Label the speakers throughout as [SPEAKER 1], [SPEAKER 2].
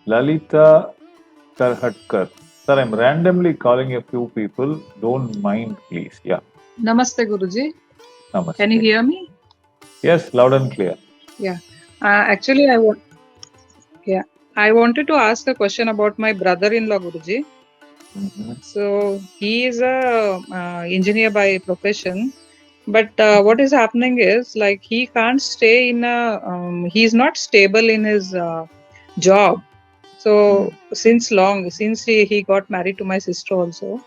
[SPEAKER 1] Lalita Karhatkar. Sir, I'm randomly calling a few people. Don't mind, please. Yeah.
[SPEAKER 2] Namaste, Guruji. Can you
[SPEAKER 1] Namaste.
[SPEAKER 2] hear me?
[SPEAKER 1] Yes, loud and clear.
[SPEAKER 2] Yeah. Actually, yeah, I wanted to ask a question about my brother-in-law, Guruji.
[SPEAKER 1] Mm-hmm.
[SPEAKER 2] So he is a engineer by profession, but what is happening is like he can't stay in a. He's not stable in his job. So since he got married to my sister also,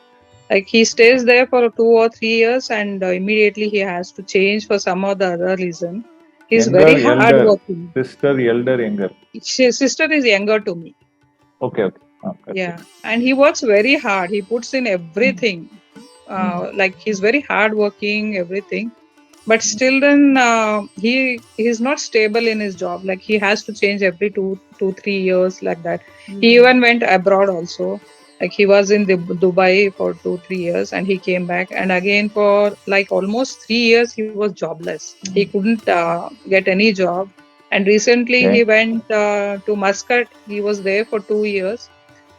[SPEAKER 2] like he stays there for 2 or 3 years, and immediately he has to change for some or the other reason. He's very
[SPEAKER 1] Younger, elder.
[SPEAKER 2] hardworking.
[SPEAKER 1] Sister, elder, younger.
[SPEAKER 2] His sister is younger to me.
[SPEAKER 1] Okay, okay. Okay.
[SPEAKER 2] Yeah, and he works very hard. He puts in everything. Like he's very hardworking, everything. But still, then he's not stable in his job. Like he has to change every 2 3 years, like that. He even went abroad also. Like he was in Dubai for 2 3 years, and he came back. And again for like almost 3 years, he was jobless. He couldn't get any job. And recently, he
[SPEAKER 1] Okay.
[SPEAKER 2] went to Muscat. He was there for 2 years.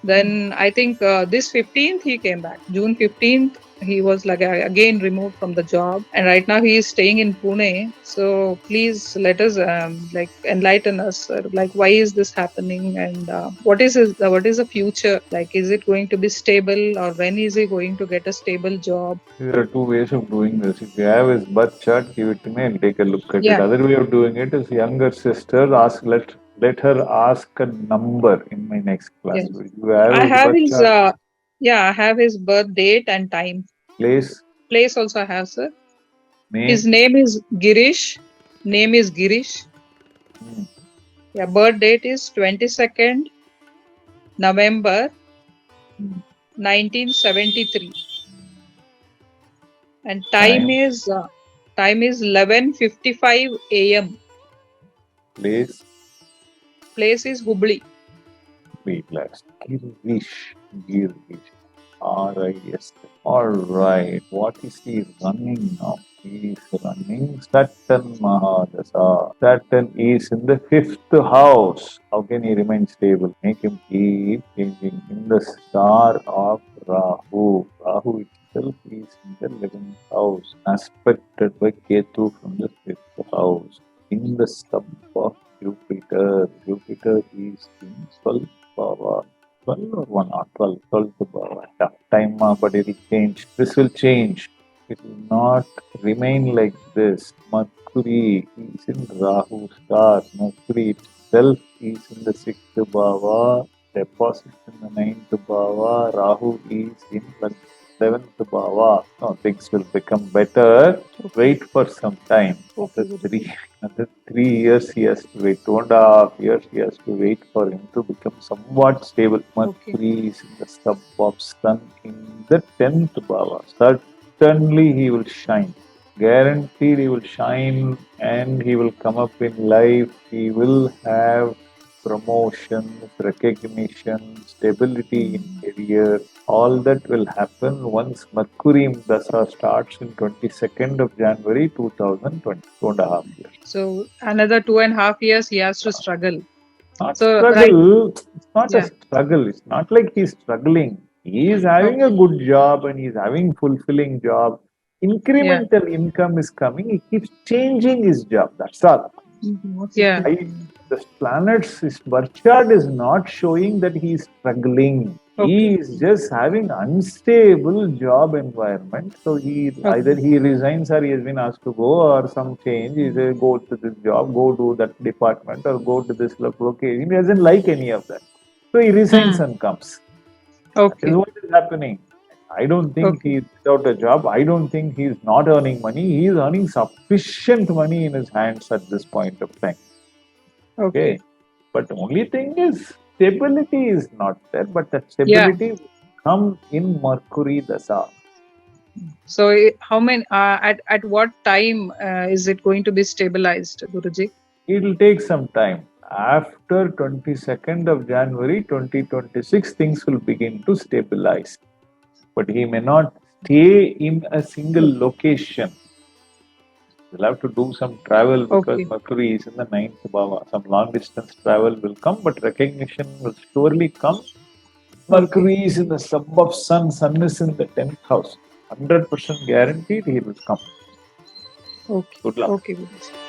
[SPEAKER 2] Then I think this 15th he came back. June 15th he was like again removed from the job, and right now he is staying in Pune. So please let us like enlighten us. Like why is this happening, and what is the future? Like is it going to be stable, or when is he going to get a stable job?
[SPEAKER 1] There are two ways of doing this. If you have his birth chart, give it to me. I'll take a look at it.
[SPEAKER 2] Yeah,
[SPEAKER 1] Other way of doing it is younger sister. Let her ask a number in my next class.
[SPEAKER 2] yes.
[SPEAKER 1] You have
[SPEAKER 2] I
[SPEAKER 1] his
[SPEAKER 2] have
[SPEAKER 1] birth
[SPEAKER 2] his
[SPEAKER 1] chart,
[SPEAKER 2] I have his birth date and time.
[SPEAKER 1] place,
[SPEAKER 2] Place also I have, sir. His
[SPEAKER 1] name.
[SPEAKER 2] name is Girish. Name is Girish.
[SPEAKER 1] Hmm.
[SPEAKER 2] Yeah, birth date is 22nd November
[SPEAKER 1] Hmm.
[SPEAKER 2] 1973, and
[SPEAKER 1] Time,
[SPEAKER 2] time is 11:55 a.m.
[SPEAKER 1] place,
[SPEAKER 2] Place is Hubli.
[SPEAKER 1] be last. Girish. Girish. R-I-S. Alright. What is he running now? He is running Saturn Mahadasa. Saturn is in the fifth house. How can he remain stable? Make him keep changing. In the star of Rahu. Rahu itself is in the 11th house. Aspected by Ketu from the fifth house. In the sub of Jupiter. Jupiter is in 12th power. 12 or 1 or 12, 12 to time, but it will change. This will change. It will not remain like this. Mercury is in Rahu star. Mercury itself is in the 6th bhava, deposits in the 9th bhava. Rahu is in the 11th bhava. No, things will become better.
[SPEAKER 2] Okay.
[SPEAKER 1] Wait for some time.
[SPEAKER 2] Okay, Guruji.
[SPEAKER 1] Another 3 years he has to wait. 2.5 years he has to wait for him to become somewhat stable.
[SPEAKER 2] Okay.
[SPEAKER 1] Mercury is in the sub of Sun in the 10th bhava. Certainly he will shine. Guaranteed he will shine and he will come up in life. He will have promotions, recognition, stability in career. All that will happen once Mercury Dasa starts in 22nd of January 2020, 2.5 years.
[SPEAKER 2] So another 2.5 years he has to struggle.
[SPEAKER 1] Not
[SPEAKER 2] So right.
[SPEAKER 1] struggle, it's not a
[SPEAKER 2] Yeah.
[SPEAKER 1] struggle. It's not like he's struggling. He is having a
[SPEAKER 2] Okay.
[SPEAKER 1] good job and he's having fulfilling job.
[SPEAKER 2] Yeah.
[SPEAKER 1] Incremental income is coming. He keeps changing his job. That's all.
[SPEAKER 2] Yeah.
[SPEAKER 1] The planets, his birth chart is not showing that he is struggling.
[SPEAKER 2] Okay.
[SPEAKER 1] He is just having unstable job environment. So he either
[SPEAKER 2] Okay.
[SPEAKER 1] he resigns or he has been asked to go or some change. He says, go to this job, go to that department or go to this location. He doesn't like any of that. So he resigns
[SPEAKER 2] Hmm.
[SPEAKER 1] and comes. That is
[SPEAKER 2] Okay.
[SPEAKER 1] what is happening. I don't think
[SPEAKER 2] Okay.
[SPEAKER 1] he's without a job. I don't think he's not earning money. He is earning sufficient money in his hands at this point of time.
[SPEAKER 2] Okay.
[SPEAKER 1] Okay. But the only thing is stability is not there, but that
[SPEAKER 2] Yeah.
[SPEAKER 1] stability will come in Mercury Dasa.
[SPEAKER 2] So how many at what time is it going to be stabilized, Guruji?
[SPEAKER 1] It will take some time. After 22nd of January 2026, things will begin to stabilize. But he may not stay in a single location. You'll have to do some travel because
[SPEAKER 2] Okay.
[SPEAKER 1] Mercury is in the ninth bhava. Some long distance travel will come, but recognition will surely come.
[SPEAKER 2] Okay.
[SPEAKER 1] Mercury is in the sub of Sun. Sun is in the 10th house. 100% guaranteed he will come.
[SPEAKER 2] Okay.
[SPEAKER 1] Good luck.
[SPEAKER 2] Okay, Guruji.